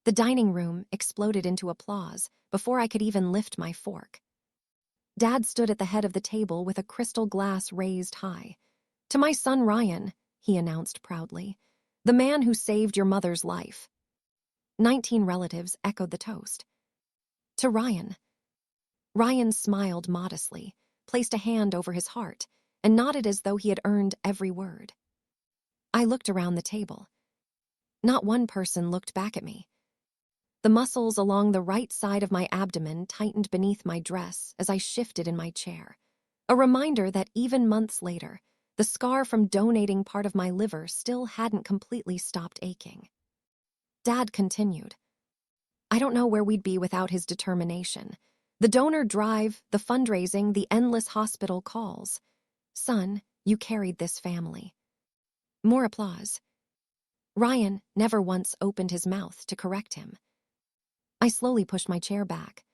The dining room exploded into applause before I could even lift my fork. Dad stood at the head of the table with a crystal glass raised high. "To my son Ryan," he announced proudly, "the man who saved your mother's life." 19 relatives echoed the toast. "To Ryan." Ryan smiled modestly, placed a hand over his heart, and nodded as though he had earned every word. I looked around the table. Not one person looked back at me. The muscles along the right side of my abdomen tightened beneath my dress as I shifted in my chair, a reminder that even months later, the scar from donating part of my liver still hadn't completely stopped aching. Dad continued. "I don't know where we'd be without his determination. The donor drive, the fundraising, the endless hospital calls. Son, you carried this family." More applause. Ryan never once opened his mouth to correct him. I slowly pushed my chair back.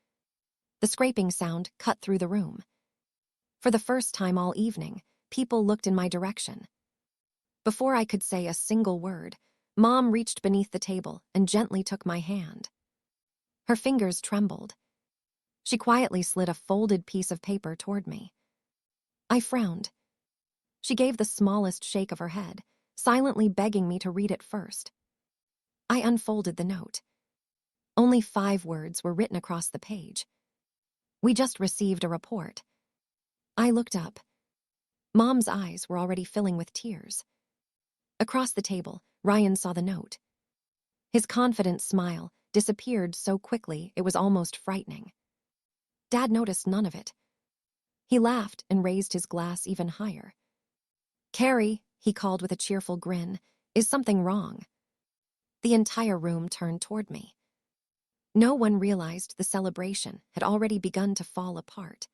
The scraping sound cut through the room. For the first time all evening, people looked in my direction. Before I could say a single word, Mom reached beneath the table and gently took my hand. Her fingers trembled. She quietly slid a folded piece of paper toward me. I frowned. She gave the smallest shake of her head, silently begging me to read it first. I unfolded the note. Only 5 words were written across the page. "We just received a report." I looked up. Mom's eyes were already filling with tears. Across the table, Ryan saw the note. His confident smile disappeared so quickly it was almost frightening. Dad noticed none of it. He laughed and raised his glass even higher. "Carrie," he called with a cheerful grin, "is something wrong?" The entire room turned toward me. No one realized the celebration had already begun to fall apart.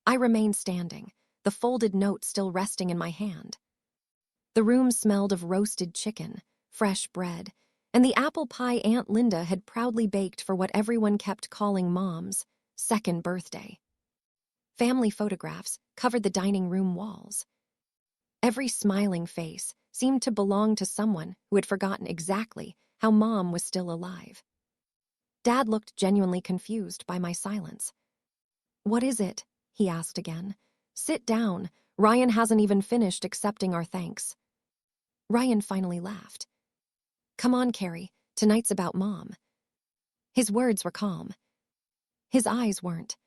I remained standing, the folded note still resting in my hand. The room smelled of roasted chicken, fresh bread, and the apple pie Aunt Linda had proudly baked for what everyone kept calling Mom's second birthday. Family photographs covered the dining room walls. Every smiling face seemed to belong to someone who had forgotten exactly how Mom was still alive. Dad looked genuinely confused by my silence. "What is it?" he asked again. "Sit down. Ryan hasn't even finished accepting our thanks." Ryan finally laughed. "Come on, Carrie. Tonight's about Mom." His words were calm. His eyes weren't.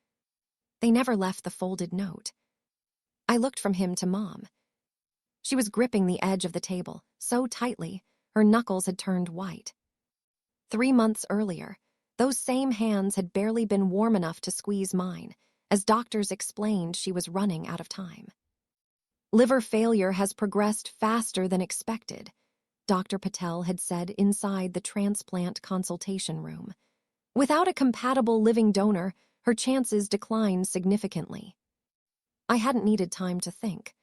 They never left the folded note. I looked from him to Mom. She was gripping the edge of the table so tightly her knuckles had turned white. 3 months earlier, those same hands had barely been warm enough to squeeze mine, as doctors explained she was running out of time. "Liver failure has progressed faster than expected," Dr. Patel had said inside the transplant consultation room. "Without a compatible living donor, her chances decline significantly." I hadn't needed time to think.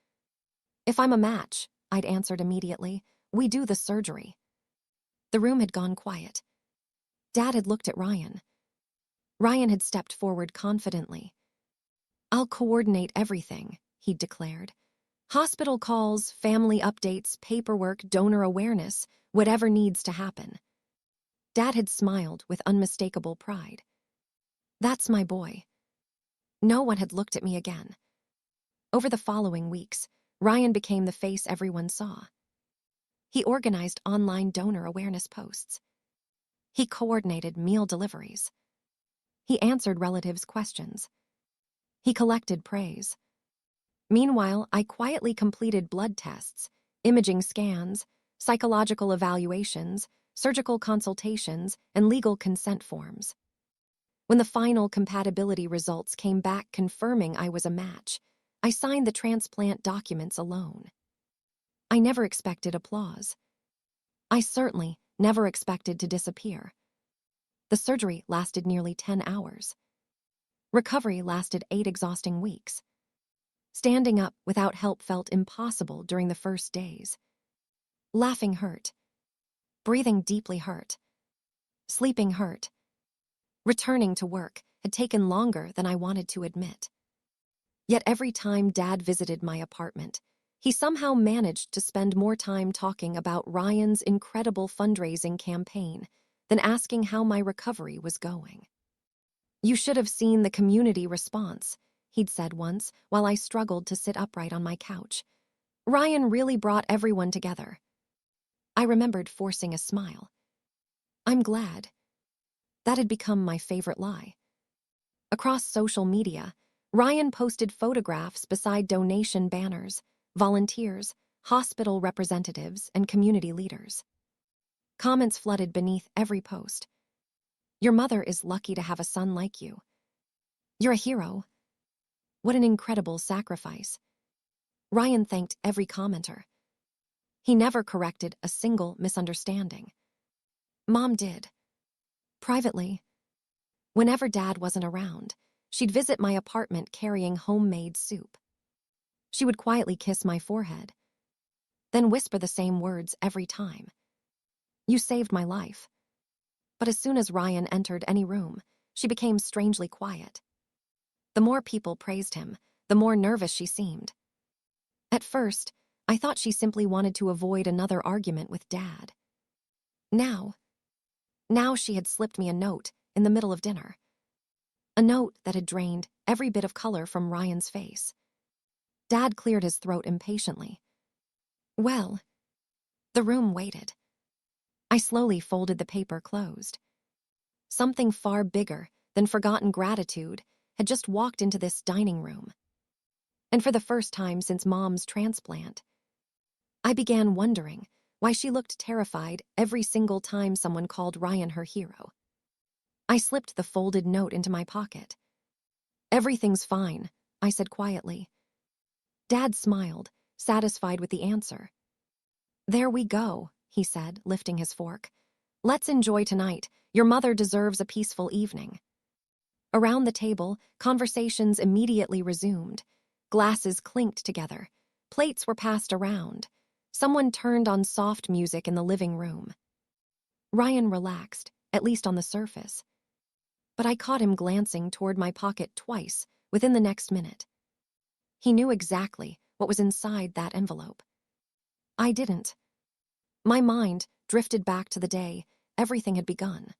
"If I'm a match," I'd answered immediately, "we do the surgery." The room had gone quiet. Dad had looked at Ryan. Ryan had stepped forward confidently. "I'll coordinate everything," he'd declared. "Hospital calls, family updates, paperwork, donor awareness, whatever needs to happen." Dad had smiled with unmistakable pride. "That's my boy." No one had looked at me again. Over the following weeks, Ryan became the face everyone saw. He organized online donor awareness posts. He coordinated meal deliveries. He answered relatives' questions. He collected praise. Meanwhile, I quietly completed blood tests, imaging scans, psychological evaluations, surgical consultations, and legal consent forms. When the final compatibility results came back confirming I was a match, I signed the transplant documents alone. I never expected applause. I certainly never expected to disappear. The surgery lasted nearly 10 hours. Recovery lasted 8 exhausting weeks. Standing up without help felt impossible during the first days. Laughing hurt. Breathing deeply hurt. Sleeping hurt. Returning to work had taken longer than I wanted to admit. Yet every time Dad visited my apartment, he somehow managed to spend more time talking about Ryan's incredible fundraising campaign than asking how my recovery was going. "You should have seen the community response," he'd said once while I struggled to sit upright on my couch. "Ryan really brought everyone together." I remembered forcing a smile. I'm glad. That had become my favorite lie. Across social media, Ryan posted photographs beside donation banners, volunteers, hospital representatives, and community leaders. Comments flooded beneath every post. "Your mother is lucky to have a son like you. You're a hero. What an incredible sacrifice." Ryan thanked every commenter. He never corrected a single misunderstanding. Mom did. Privately, whenever Dad wasn't around, she'd visit my apartment carrying homemade soup. She would quietly kiss my forehead, then whisper the same words every time. "You saved my life." But as soon as Ryan entered any room, she became strangely quiet. The more people praised him, the more nervous she seemed. At first, I thought she simply wanted to avoid another argument with Dad. Now she had slipped me a note in the middle of dinner. A note that had drained every bit of color from Ryan's face. Dad cleared his throat impatiently. "Well," the room waited. I slowly folded the paper closed. Something far bigger than forgotten gratitude had just walked into this dining room. And for the first time since Mom's transplant, I began wondering why she looked terrified every single time someone called Ryan her hero. I slipped the folded note into my pocket. "Everything's fine," I said quietly. Dad smiled, satisfied with the answer. "There we go," he said, lifting his fork. "Let's enjoy tonight. Your mother deserves a peaceful evening." Around the table, conversations immediately resumed. Glasses clinked together. Plates were passed around. Someone turned on soft music in the living room. Ryan relaxed, at least on the surface. But I caught him glancing toward my pocket twice within the next minute. He knew exactly what was inside that envelope. I didn't. My mind drifted back to the day everything had begun.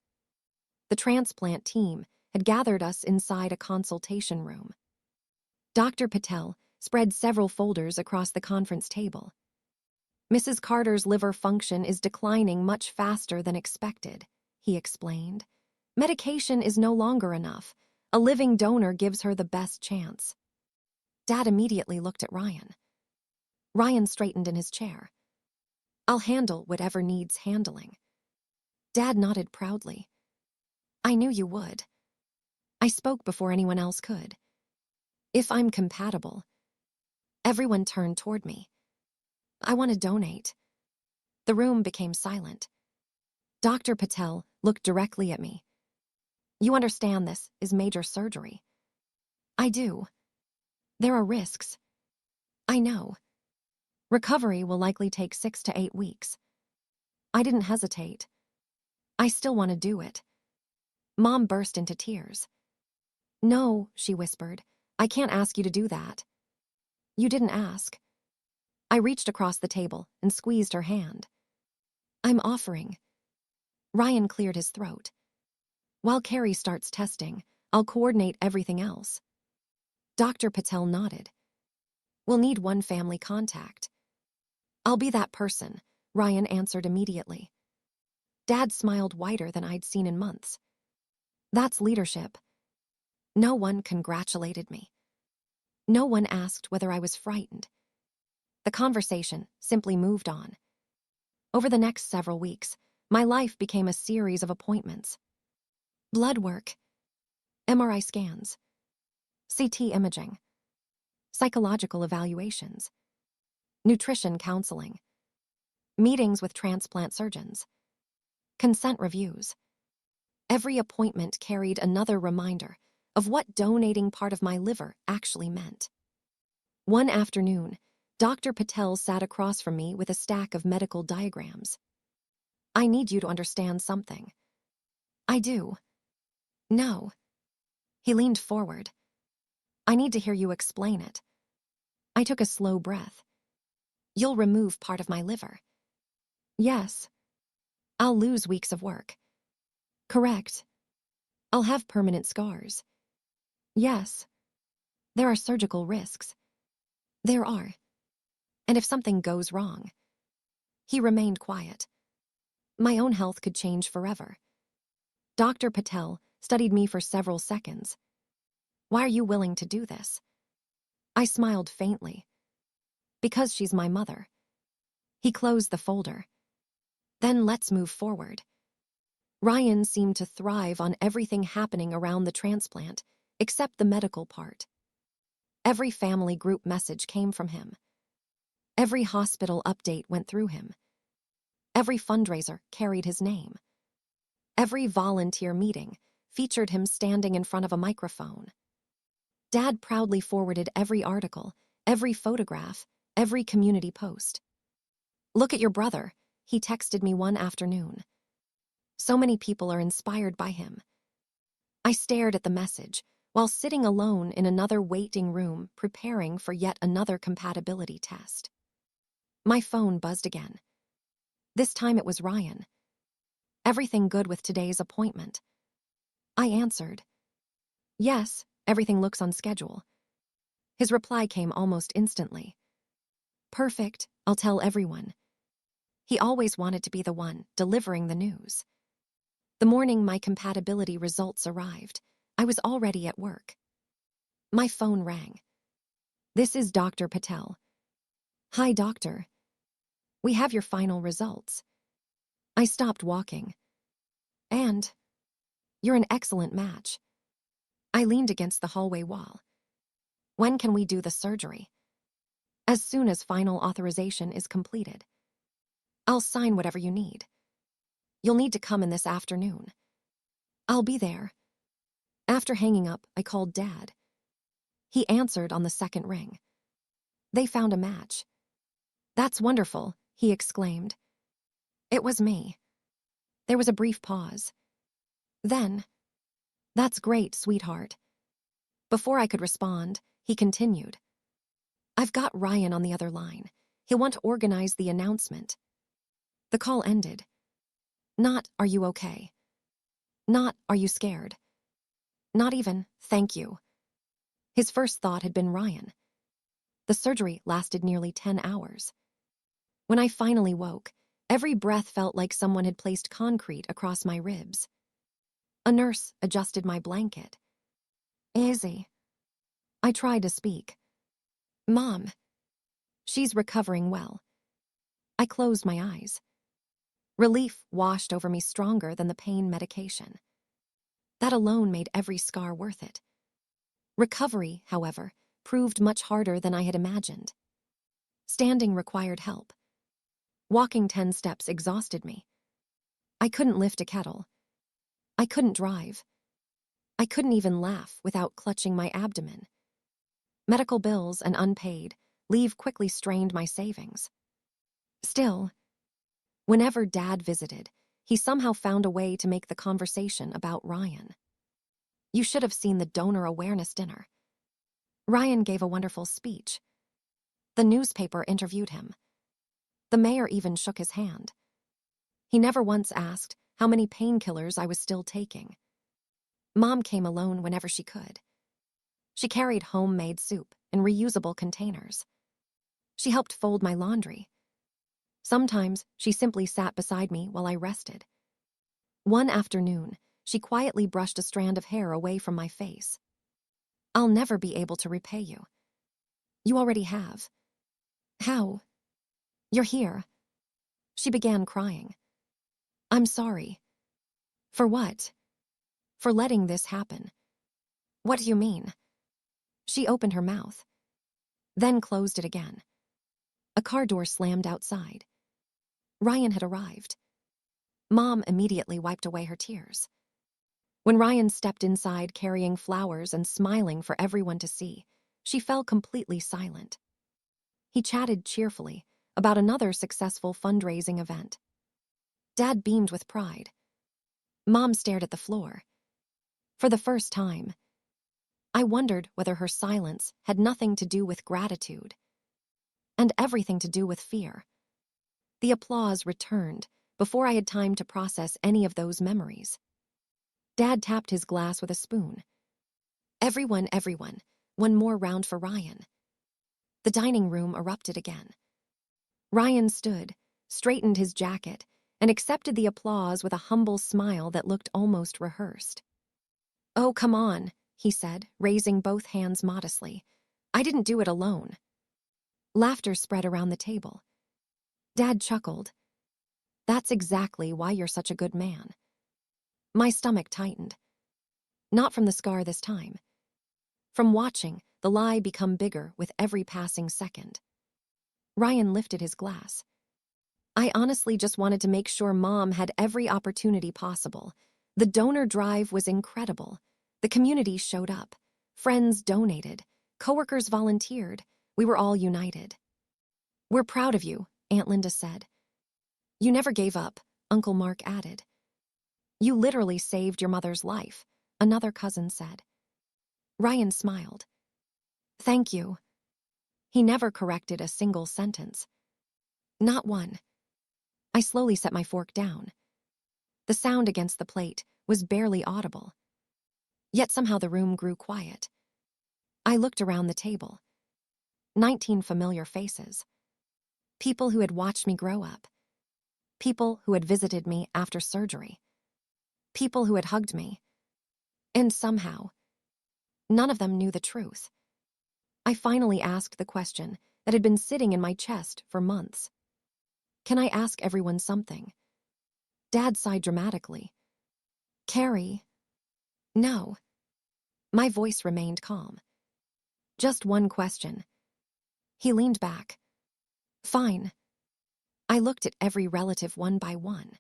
The transplant team had gathered us inside a consultation room. Dr. Patel spread several folders across the conference table. "Mrs. Carter's liver function is declining much faster than expected," he explained. "Medication is no longer enough. A living donor gives her the best chance." Dad immediately looked at Ryan. Ryan straightened in his chair. "I'll handle whatever needs handling." Dad nodded proudly. "I knew you would." I spoke before anyone else could. "If I'm compatible." Everyone turned toward me. "I want to donate." The room became silent. Dr. Patel looked directly at me. "You understand this is major surgery." "I do. There are risks." "I know. Recovery will likely take 6 to 8 weeks." I didn't hesitate. "I still want to do it." Mom burst into tears. "No," she whispered. "I can't ask you to do that." "You didn't ask." I reached across the table and squeezed her hand. "I'm offering." Ryan cleared his throat. "While Carrie starts testing, I'll coordinate everything else." Dr. Patel nodded. "We'll need one family contact." "I'll be that person," Ryan answered immediately. Dad smiled wider than I'd seen in months. "That's leadership." No one congratulated me. No one asked whether I was frightened. The conversation simply moved on. Over the next several weeks, my life became a series of appointments. Blood work, MRI scans, CT imaging, psychological evaluations, nutrition counseling, meetings with transplant surgeons, consent reviews. Every appointment carried another reminder of what donating part of my liver actually meant. One afternoon, Dr. Patel sat across from me with a stack of medical diagrams. "I need you to understand something." "I do." "No." He leaned forward. "I need to hear you explain it." I took a slow breath. "You'll remove part of my liver." "Yes." "I'll lose weeks of work." Correct. I'll have permanent scars. Yes. There are surgical risks. There are. And if something goes wrong. He remained quiet. My own health could change forever. Dr. Patel studied me for several seconds. Why are you willing to do this? I smiled faintly. Because she's my mother. He closed the folder. Then let's move forward. Ryan seemed to thrive on everything happening around the transplant, except the medical part. Every family group message came from him. Every hospital update went through him. Every fundraiser carried his name. Every volunteer meeting featured him standing in front of a microphone. Dad proudly forwarded every article, every photograph, every community post. Look at your brother, he texted me one afternoon. So many people are inspired by him. I stared at the message while sitting alone in another waiting room preparing for yet another compatibility test. My phone buzzed again. This time it was Ryan. Everything good with today's appointment? I answered. Yes, everything looks on schedule. His reply came almost instantly. Perfect, I'll tell everyone. He always wanted to be the one delivering the news. The morning my compatibility results arrived, I was already at work. My phone rang. This is Dr. Patel. Hi, doctor. We have your final results. I stopped walking. And you're an excellent match. I leaned against the hallway wall. When can we do the surgery? As soon as final authorization is completed. I'll sign whatever you need. You'll need to come in this afternoon. I'll be there. After hanging up, I called Dad. He answered on the second ring. They found a match. That's wonderful, he exclaimed. It was me. There was a brief pause. Then, that's great, sweetheart. Before I could respond, he continued. I've got Ryan on the other line. He'll want to organize the announcement. The call ended. Not, are you okay? Not, are you scared? Not even, thank you. His first thought had been Ryan. The surgery lasted nearly 10 hours. When I finally woke, every breath felt like someone had placed concrete across my ribs. A nurse adjusted my blanket. Easy. I tried to speak. Mom. She's recovering well. I closed my eyes. Relief washed over me stronger than the pain medication. That alone made every scar worth it. Recovery, however, proved much harder than I had imagined. Standing required help. Walking 10 steps exhausted me. I couldn't lift a kettle. I couldn't drive. I couldn't even laugh without clutching my abdomen. Medical bills and unpaid leave quickly strained my savings. Still, whenever Dad visited, he somehow found a way to make the conversation about Ryan. You should have seen the donor awareness dinner. Ryan gave a wonderful speech. The newspaper interviewed him. The mayor even shook his hand. He never once asked how many painkillers I was still taking. Mom came alone whenever she could. She carried homemade soup in reusable containers. She helped fold my laundry. Sometimes she simply sat beside me while I rested. One afternoon, she quietly brushed a strand of hair away from my face. I'll never be able to repay you. You already have. How? You're here. She began crying. I'm sorry. For what? For letting this happen. What do you mean? She opened her mouth, then closed it again. A car door slammed outside. Ryan had arrived. Mom immediately wiped away her tears. When Ryan stepped inside carrying flowers and smiling for everyone to see, she fell completely silent. He chatted cheerfully about another successful fundraising event. Dad beamed with pride. Mom stared at the floor. For the first time, I wondered whether her silence had nothing to do with gratitude and everything to do with fear. The applause returned before I had time to process any of those memories. Dad tapped his glass with a spoon. Everyone, everyone. One more round for Ryan. The dining room erupted again. Ryan stood, straightened his jacket, and accepted the applause with a humble smile that looked almost rehearsed. "Oh, come on," he said, raising both hands modestly. "I didn't do it alone." Laughter spread around the table. Dad chuckled. "That's exactly why you're such a good man." My stomach tightened. Not from the scar this time. From watching the lie become bigger with every passing second. Ryan lifted his glass. "I honestly just wanted to make sure Mom had every opportunity possible. The donor drive was incredible. The community showed up. Friends donated. Coworkers volunteered. We were all united." "We're proud of you," Aunt Linda said. "You never gave up," Uncle Mark added. "You literally saved your mother's life," another cousin said. Ryan smiled. "Thank you." He never corrected a single sentence. Not one. I slowly set my fork down. The sound against the plate was barely audible. Yet somehow the room grew quiet. I looked around the table. 19 familiar faces. People who had watched me grow up. People who had visited me after surgery. People who had hugged me. And somehow, none of them knew the truth. I finally asked the question that had been sitting in my chest for months. "Can I ask everyone something?" Dad sighed dramatically. "Carrie." "No." My voice remained calm. "Just one question." He leaned back. "Fine." I looked at every relative one by one.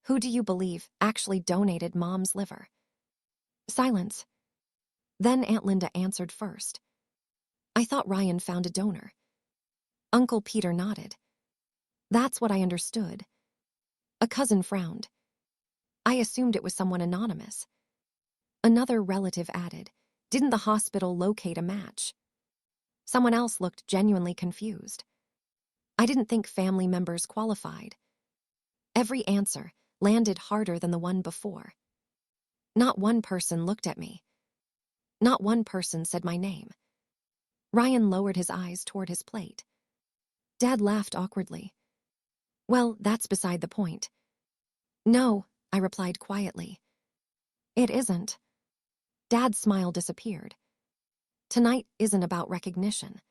"Who do you believe actually donated Mom's liver?" Silence. Then Aunt Linda answered first. "I thought Ryan found a donor." Uncle Peter nodded. "That's what I understood." A cousin frowned. "I assumed it was someone anonymous." Another relative added, "Didn't the hospital locate a match?" Someone else looked genuinely confused. "I didn't think family members qualified." Every answer landed harder than the one before. Not one person looked at me. Not one person said my name. Ryan lowered his eyes toward his plate. Dad laughed awkwardly. "Well, that's beside the point." "No," I replied quietly. "It isn't." Dad's smile disappeared. "Tonight isn't about recognition."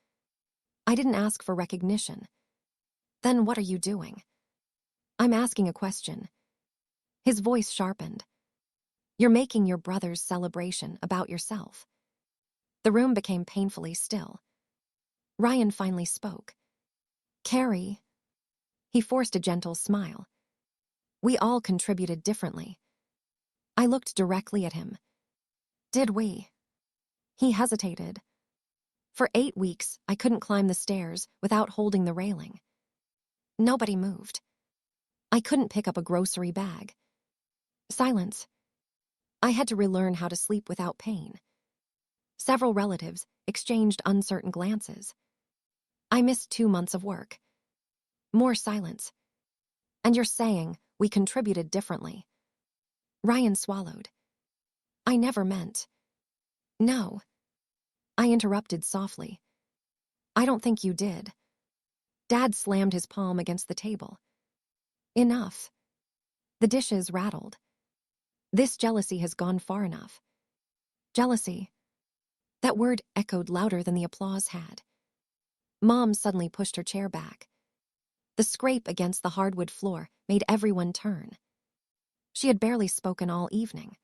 "I didn't ask for recognition." "Then what are you doing?" "I'm asking a question." His voice sharpened. "You're making your brother's celebration about yourself." The room became painfully still. Ryan finally spoke. "Carrie." He forced a gentle smile. "We all contributed differently." I looked directly at him. "Did we?" He hesitated. "For 8 weeks, I couldn't climb the stairs without holding the railing. Nobody moved. I couldn't pick up a grocery bag." Silence. I had to relearn how to sleep without pain. Several relatives exchanged uncertain glances. I missed 2 months of work. More silence. "And you're saying we contributed differently?" Ryan swallowed. "I never meant." "No." I interrupted softly. "I don't think you did." Dad slammed his palm against the table. "Enough." The dishes rattled. "This jealousy has gone far enough." Jealousy. That word echoed louder than the applause had. Mom suddenly pushed her chair back. The scrape against the hardwood floor made everyone turn. She had barely spoken all evening.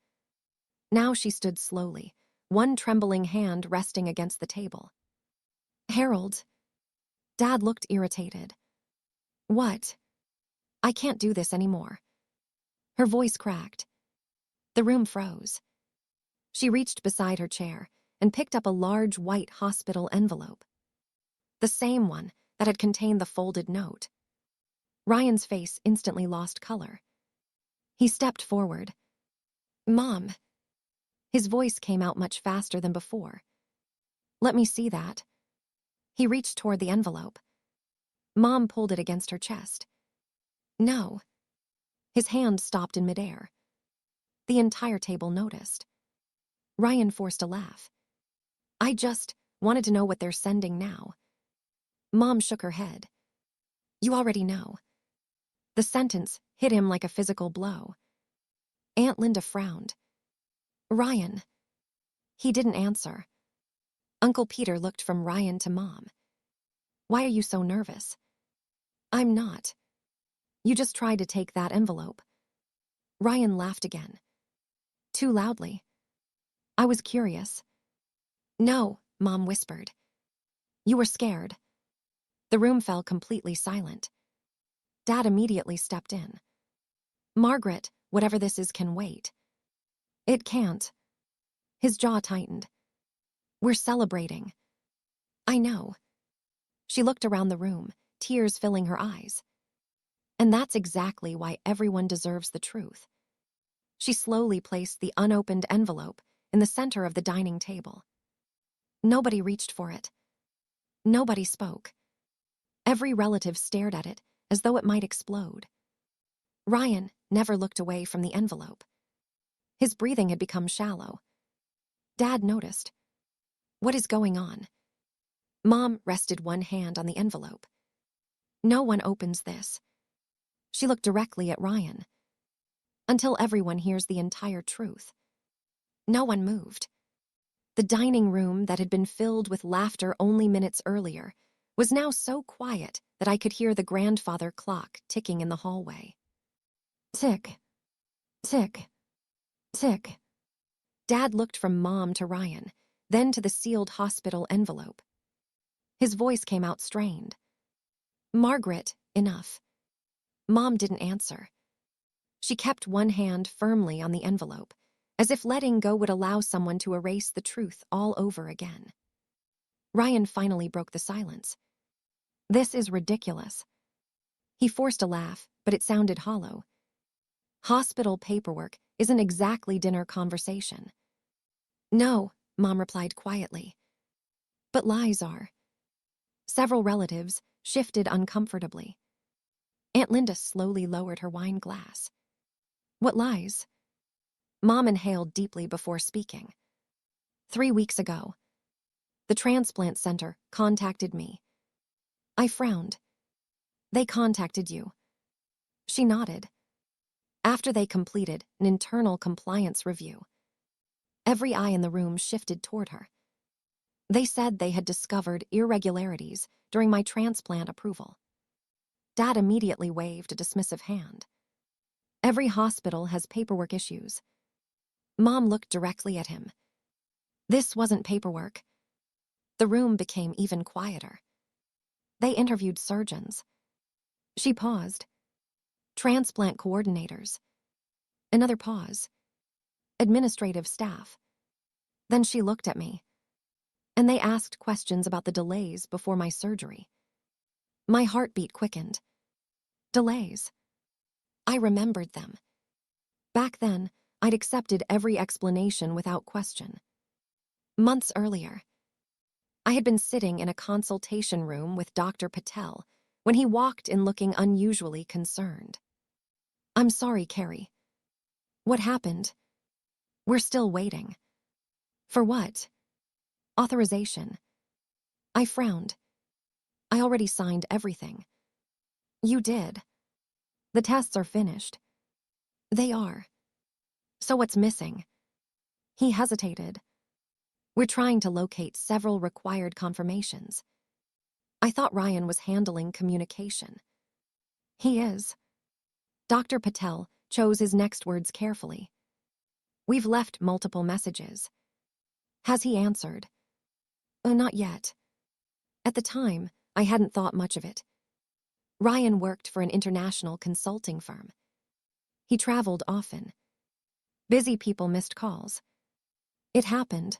Now she stood slowly, one trembling hand resting against the table. "Harold." Dad looked irritated. "What?" "I can't do this anymore." Her voice cracked. The room froze. She reached beside her chair and picked up a large white hospital envelope. The same one that had contained the folded note. Ryan's face instantly lost color. He stepped forward. "Mom." His voice came out much faster than before. "Let me see that." He reached toward the envelope. Mom pulled it against her chest. "No." His hand stopped in midair. The entire table noticed. Ryan forced a laugh. I just wanted to know what they're sending now. Mom shook her head. You already know. The sentence hit him like a physical blow. Aunt Linda frowned. Ryan. He didn't answer. Uncle Peter looked from Ryan to Mom. Why are you so nervous? I'm not. You just tried to take that envelope. Ryan laughed again. Too loudly. I was curious. No, Mom whispered. You were scared. The room fell completely silent. Dad immediately stepped in. Margaret, whatever this is can wait. It can't. His jaw tightened. We're celebrating. I know. She looked around the room, tears filling her eyes. And that's exactly why everyone deserves the truth. She slowly placed the unopened envelope in the center of the dining table. Nobody reached for it. Nobody spoke. Every relative stared at it as though it might explode. Ryan never looked away from the envelope. His breathing had become shallow. Dad noticed. What is going on? Mom rested one hand on the envelope. No one opens this. She looked directly at Ryan. Until everyone hears the entire truth. No one moved. The dining room that had been filled with laughter only minutes earlier was now so quiet that I could hear the grandfather clock ticking in the hallway. Tick, tick, tick. Dad looked from Mom to Ryan, then to the sealed hospital envelope. His voice came out strained. Margaret, enough. Mom didn't answer. She kept one hand firmly on the envelope, as if letting go would allow someone to erase the truth all over again. Ryan finally broke the silence. This is ridiculous. He forced a laugh, but it sounded hollow. Hospital paperwork isn't exactly dinner conversation. No, Mom replied quietly. But lies are. Several relatives shifted uncomfortably. Aunt Linda slowly lowered her wine glass. What lies? Mom inhaled deeply before speaking. 3 weeks ago, the transplant center contacted me. I frowned. They contacted you. She nodded. After they completed an internal compliance review, every eye in the room shifted toward her. They said they had discovered irregularities during my transplant approval. Dad immediately waved a dismissive hand. Every hospital has paperwork issues. Mom looked directly at him. This wasn't paperwork. The room became even quieter. They interviewed surgeons. She paused. Transplant coordinators. Another pause. Administrative staff. Then she looked at me. And they asked questions about the delays before my surgery. My heartbeat quickened. Delays. I remembered them. Back then, I'd accepted every explanation without question. Months earlier, I had been sitting in a consultation room with Dr. Patel when he walked in looking unusually concerned. I'm sorry, Carrie. What happened? We're still waiting. For what? Authorization. I frowned. I already signed everything. You did. The tests are finished. They are. So what's missing? He hesitated. We're trying to locate several required confirmations. I thought Ryan was handling communication. He is. Dr. Patel chose his next words carefully. We've left multiple messages. Has he answered? Not yet. At the time, I hadn't thought much of it. Ryan worked for an international consulting firm. He traveled often. Busy people missed calls. It happened.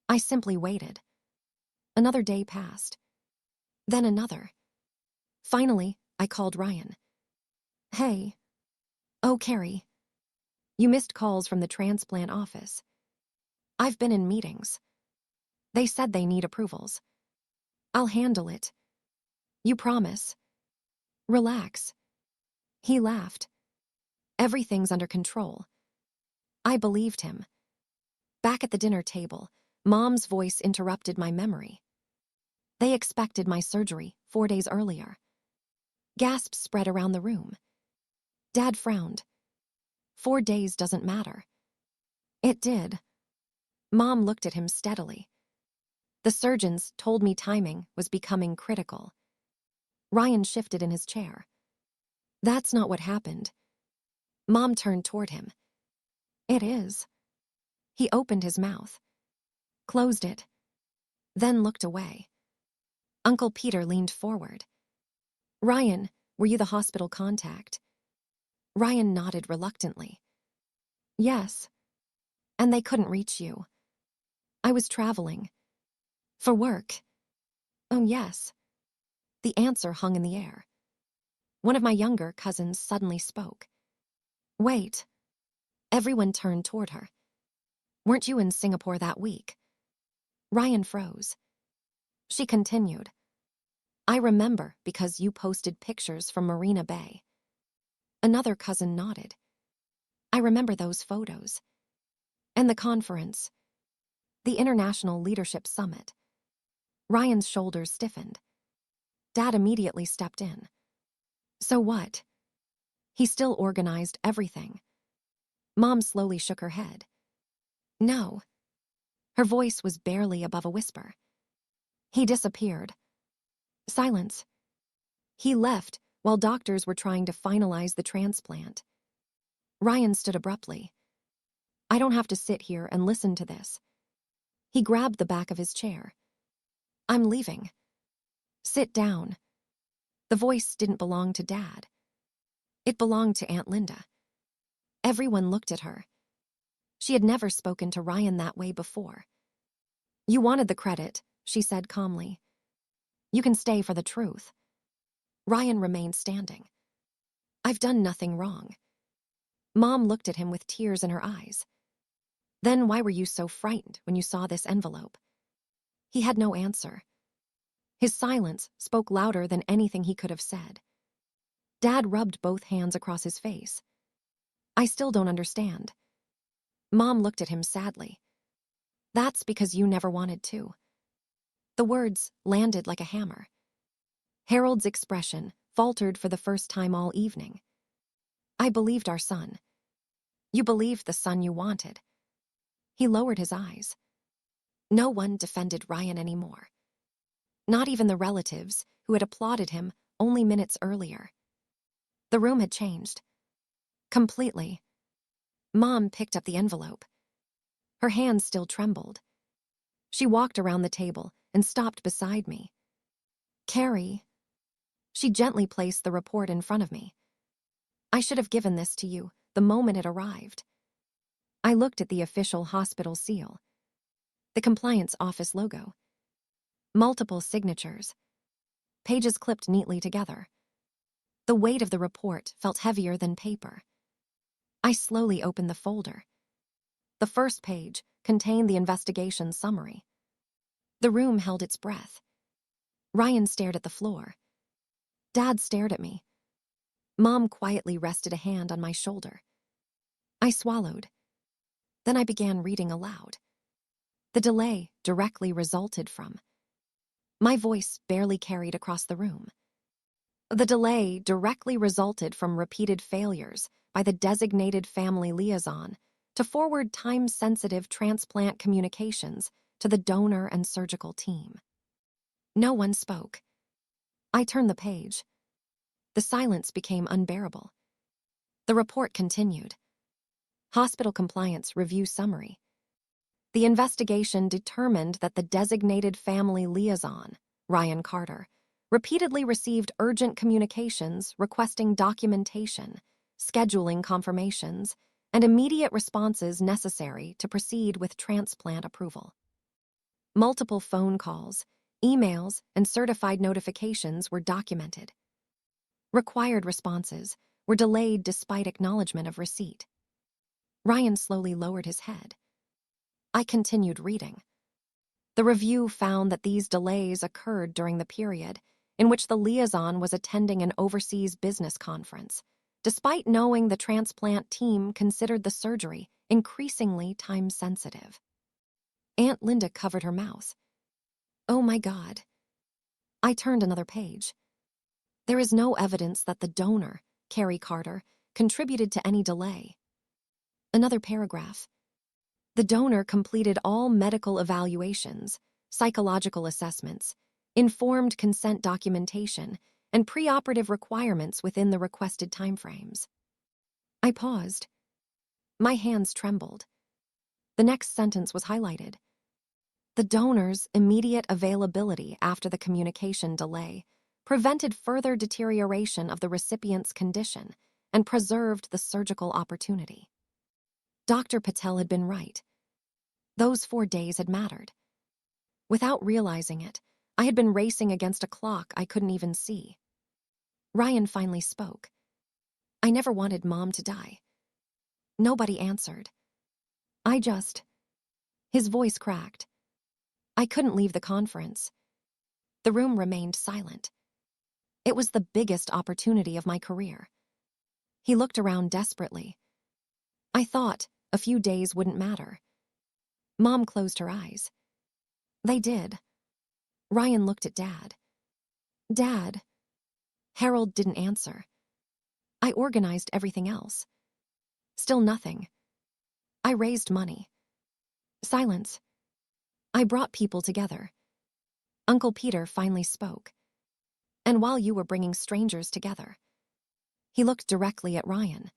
I simply waited. Another day passed. Then another. Finally, I called Ryan. Hey. Oh, Carrie. You missed calls from the transplant office. I've been in meetings. They said they need approvals. I'll handle it. You promise? Relax. He laughed. Everything's under control. I believed him. Back at the dinner table, Mom's voice interrupted my memory. They expected my surgery 4 days earlier. Gasps spread around the room. Dad frowned. 4 days doesn't matter. It did. Mom looked at him steadily. The surgeons told me timing was becoming critical. Ryan shifted in his chair. That's not what happened. Mom turned toward him. It is. He opened his mouth, closed it, then looked away. Uncle Peter leaned forward. Ryan, were you the hospital contact? Ryan nodded reluctantly. Yes. And they couldn't reach you. I was traveling. For work. Oh, yes. The answer hung in the air. One of my younger cousins suddenly spoke. Wait. Everyone turned toward her. Weren't you in Singapore that week? Ryan froze. She continued. I remember because you posted pictures from Marina Bay. Another cousin nodded. I remember those photos. And the conference. The International Leadership Summit. Ryan's shoulders stiffened. Dad immediately stepped in. So what? He still organized everything. Mom slowly shook her head. No. Her voice was barely above a whisper. He disappeared. Silence. He left while doctors were trying to finalize the transplant. Ryan stood abruptly. I don't have to sit here and listen to this. He grabbed the back of his chair. I'm leaving. Sit down. The voice didn't belong to Dad. It belonged to Aunt Linda. Everyone looked at her. She had never spoken to Ryan that way before. You wanted the credit, she said calmly. You can stay for the truth. Ryan remained standing. I've done nothing wrong. Mom looked at him with tears in her eyes. Then why were you so frightened when you saw this envelope? He had no answer. His silence spoke louder than anything he could have said. Dad rubbed both hands across his face. I still don't understand. Mom looked at him sadly. That's because you never wanted to. The words landed like a hammer. Harold's expression faltered for the first time all evening. I believed our son. You believed the son you wanted. He lowered his eyes. No one defended Ryan anymore. Not even the relatives who had applauded him only minutes earlier. The room had changed. Completely. Mom picked up the envelope. Her hands still trembled. She walked around the table and stopped beside me. Carrie. She gently placed the report in front of me. I should have given this to you the moment it arrived. I looked at the official hospital seal. The compliance office logo. Multiple signatures. Pages clipped neatly together. The weight of the report felt heavier than paper. I slowly opened the folder. The first page contained the investigation summary. The room held its breath. Ryan stared at the floor. Dad stared at me. Mom quietly rested a hand on my shoulder. I swallowed. Then I began reading aloud. The delay directly resulted from. My voice barely carried across the room. The delay directly resulted from repeated failures by the designated family liaison to forward time-sensitive transplant communications to the donor and surgical team. No one spoke. I turned the page. The silence became unbearable. The report continued. Hospital Compliance Review Summary. The investigation determined that the designated family liaison, Ryan Carter, repeatedly received urgent communications requesting documentation, scheduling confirmations, and immediate responses necessary to proceed with transplant approval. Multiple phone calls, emails, and certified notifications were documented. Required responses were delayed despite acknowledgement of receipt. Ryan slowly lowered his head. I continued reading. The review found that these delays occurred during the period in which the liaison was attending an overseas business conference, despite knowing the transplant team considered the surgery increasingly time-sensitive. Aunt Linda covered her mouth. Oh my God. I turned another page. There is no evidence that the donor, Carrie Carter, contributed to any delay. Another paragraph. The donor completed all medical evaluations, psychological assessments, informed consent documentation, and preoperative requirements within the requested timeframes. I paused. My hands trembled. The next sentence was highlighted. The donor's immediate availability after the communication delay prevented further deterioration of the recipient's condition and preserved the surgical opportunity. Dr. Patel had been right. Those 4 days had mattered. Without realizing it, I had been racing against a clock I couldn't even see. Ryan finally spoke. I never wanted Mom to die. Nobody answered. His voice cracked. I couldn't leave the conference. The room remained silent. It was the biggest opportunity of my career. He looked around desperately. I thought a few days wouldn't matter. Mom closed her eyes. They did. Ryan looked at Dad. Dad. Harold didn't answer. I organized everything else. Still nothing. I raised money. Silence. I brought people together. Uncle Peter finally spoke. And while you were bringing strangers together. He looked directly at Ryan.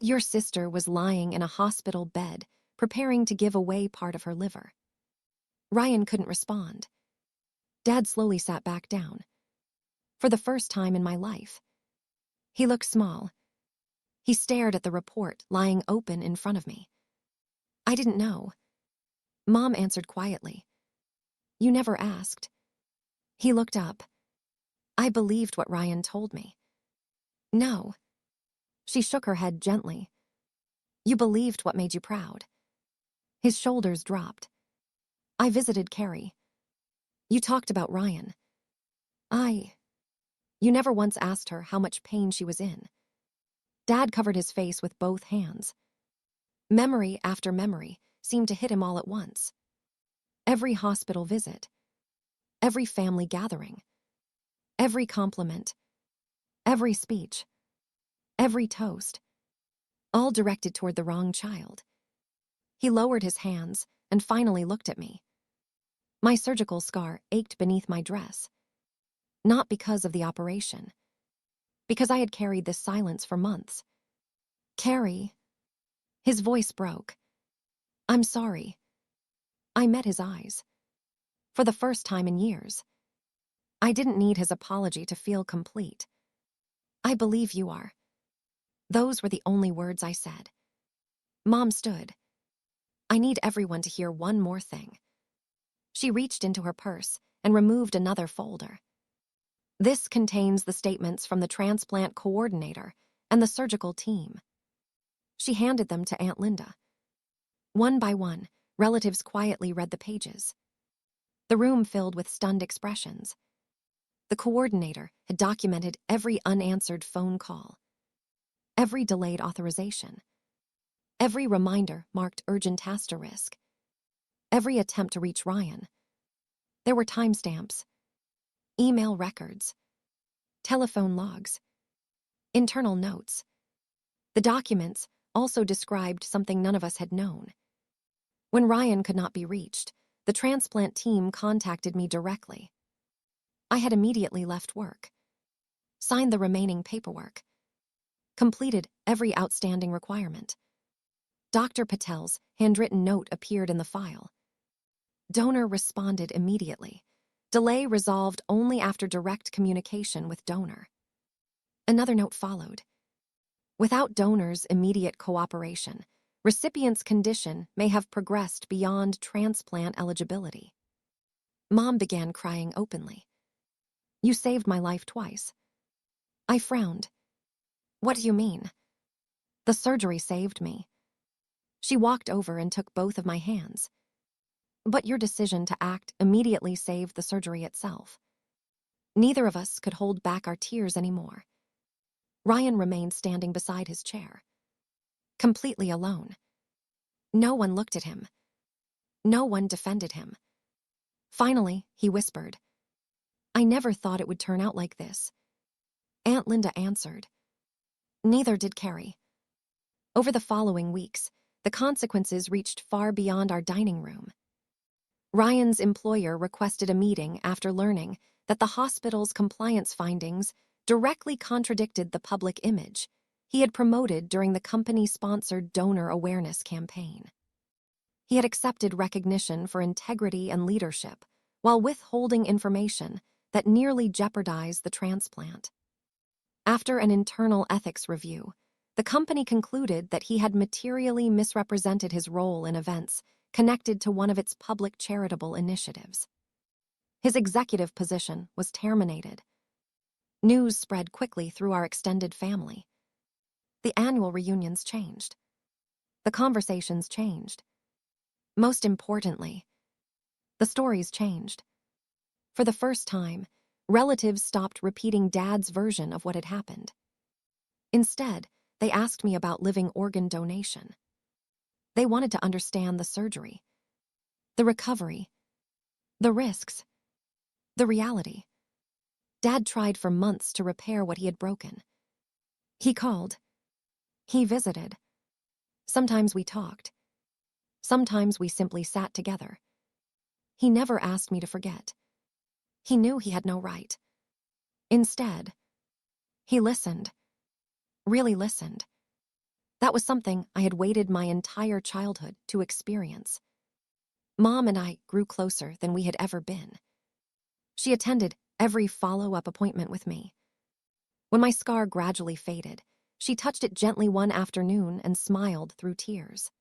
Your sister was lying in a hospital bed, preparing to give away part of her liver. Ryan couldn't respond. Dad slowly sat back down. For the first time in my life. He looked small. He stared at the report lying open in front of me. I didn't know. Mom answered quietly. You never asked. He looked up. I believed what Ryan told me. No. She shook her head gently. You believed what made you proud. His shoulders dropped. I visited Carrie. You talked about Ryan. You never once asked her how much pain she was in. Dad covered his face with both hands. Memory after memory seemed to hit him all at once. Every hospital visit. Every family gathering. Every compliment. Every speech. Every toast. All directed toward the wrong child. He lowered his hands and finally looked at me. My surgical scar ached beneath my dress. Not because of the operation. Because I had carried this silence for months. Carrie. His voice broke. I'm sorry. I met his eyes. For the first time in years. I didn't need his apology to feel complete. I believe you are. Those were the only words I said. Mom stood. I need everyone to hear one more thing. She reached into her purse and removed another folder. This contains the statements from the transplant coordinator and the surgical team. She handed them to Aunt Linda. One by one, relatives quietly read the pages. The room filled with stunned expressions. The coordinator had documented every unanswered phone call, every delayed authorization, every reminder marked urgent asterisk, every attempt to reach Ryan. There were timestamps, email records, telephone logs, internal notes. The documents also described something none of us had known. When Ryan could not be reached, the transplant team contacted me directly. I had immediately left work, signed the remaining paperwork, completed every outstanding requirement. Dr. Patel's handwritten note appeared in the file. Donor responded immediately. Delay resolved only after direct communication with donor. Another note followed. Without donor's immediate cooperation, recipient's condition may have progressed beyond transplant eligibility. Mom began crying openly. You saved my life twice. I frowned. What do you mean? The surgery saved me. She walked over and took both of my hands. But your decision to act immediately saved the surgery itself. Neither of us could hold back our tears anymore. Ryan remained standing beside his chair. Completely alone. No one looked at him. No one defended him. Finally, he whispered, "I never thought it would turn out like this." Aunt Linda answered. Neither did Carrie. Over the following weeks, the consequences reached far beyond our dining room. Ryan's employer requested a meeting after learning that the hospital's compliance findings directly contradicted the public image he had promoted during the company-sponsored donor awareness campaign. He had accepted recognition for integrity and leadership while withholding information that nearly jeopardized the transplant. After an internal ethics review, the company concluded that he had materially misrepresented his role in events connected to one of its public charitable initiatives. His executive position was terminated. News spread quickly through our extended family. The annual reunions changed. The conversations changed. Most importantly, the stories changed. For the first time, relatives stopped repeating Dad's version of what had happened. Instead, they asked me about living organ donation. They wanted to understand the surgery, the recovery, the risks, the reality. Dad tried for months to repair what he had broken. He called. He visited. Sometimes we talked. Sometimes we simply sat together. He never asked me to forget. He knew he had no right. Instead, he listened. Really listened. That was something I had waited my entire childhood to experience. Mom and I grew closer than we had ever been. She attended every follow-up appointment with me. When my scar gradually faded, she touched it gently one afternoon and smiled through tears.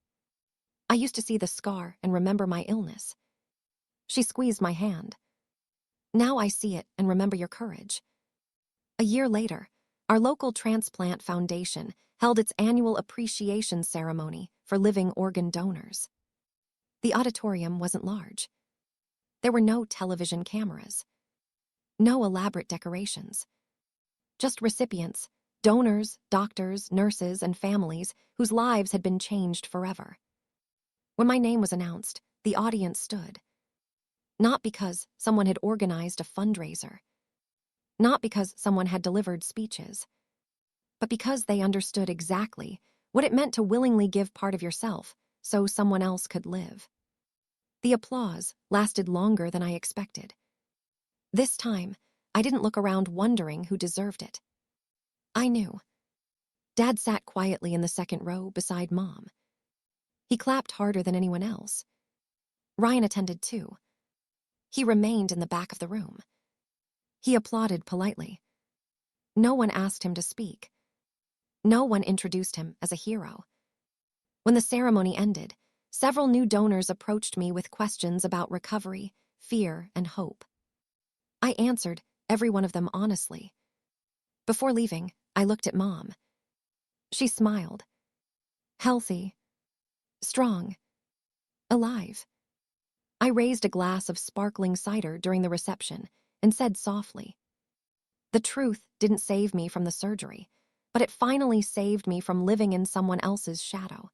I used to see the scar and remember my illness. She squeezed my hand. Now I see it and remember your courage. A year later, our local transplant foundation held its annual appreciation ceremony for living organ donors. The auditorium wasn't large. There were no television cameras. No elaborate decorations. Just recipients, donors, doctors, nurses, and families whose lives had been changed forever. When my name was announced, the audience stood. Not because someone had organized a fundraiser. Not because someone had delivered speeches. But because they understood exactly what it meant to willingly give part of yourself so someone else could live. The applause lasted longer than I expected. This time, I didn't look around wondering who deserved it. I knew. Dad sat quietly in the second row beside Mom. He clapped harder than anyone else. Ryan attended too. He remained in the back of the room. He applauded politely. No one asked him to speak. No one introduced him as a hero. When the ceremony ended, several new donors approached me with questions about recovery, fear, and hope. I answered every one of them honestly. Before leaving, I looked at Mom. She smiled. Healthy. Strong. Alive. I raised a glass of sparkling cider during the reception and said softly, "The truth didn't save me from the surgery, but it finally saved me from living in someone else's shadow."